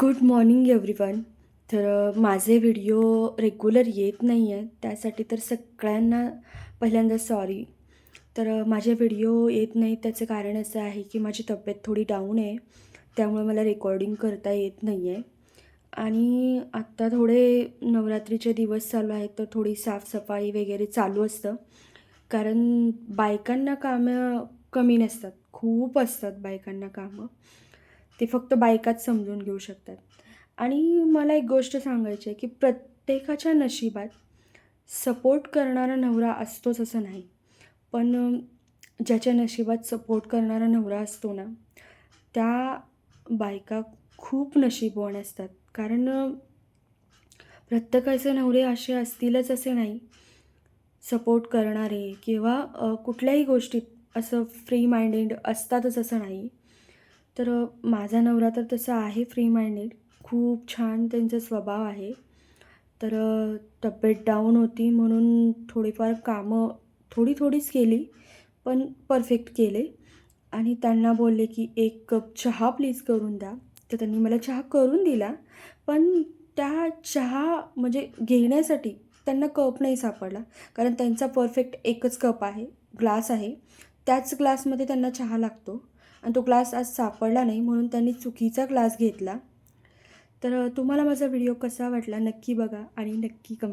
Good morning everyone. माझे video regular येत नाही आहेत, त्यासाठी तर सगळ्यांना पहिल्यांदा सॉरी. माझे व्हिडिओ येत नाहीत त्याचं कारण असं आहे की माझी तब्येत थोडी डाऊन आहे, त्यामुळे मला रेकॉर्डिंग करता येत नाही आहे. आणि आत्ता थोडे नवरात्रीचे दिवस चालू आहेत, तर थोडी साफसफाई वगैरे चालू असतं. कारण बायकांना कामं कमी नसतात, खूप असतात बायकांना कामं. ते फक्त बायकाच समजून घेऊ शकतात. आणि मला एक गोष्ट सांगायची आहे की प्रत्येकाच्या नशिबात सपोर्ट करणारा नवरा असतोच असं नाही. पण ज्याच्या नशिबात सपोर्ट करणारा नवरा असतो ना, त्या बायका खूप नशीबवान असतात. कारण प्रत्येकाचे नवरे असे असतीलच असे नाही. सपोर्ट करणारे किंवा कुठल्याही गोष्टीत असं फ्री माइंडेड असतातच असं नाही. माझा नवरा तर तसा आहे फ्री माइंडेड. खूप छान त्यांचा स्वभाव आहे. तब्येत डाऊन होती म्हणून थोडीफार कामं थोडीच केली, पण परफेक्ट केले. आणि त्यांना बोलले की "1 कप चहा प्लीज करून द्या." तर त्यांनी मला चहा करून दिला. पण त्या चहा म्हणजे घेण्यासाठी त्यांना कप नाही सापडला. कारण त्यांचा परफेक्ट एकच कप आहे, ग्लास आहे. त्याच ग्लासमध्ये त्यांना चहा लागतो आणि तो ग्लास आज सापडला नाही, म्हणून त्यांनी चुकीचा ग्लास घेतला. तुम्हाला माझा व्हिडिओ कसा वाटला नक्की बघा आणि नक्की कमेंट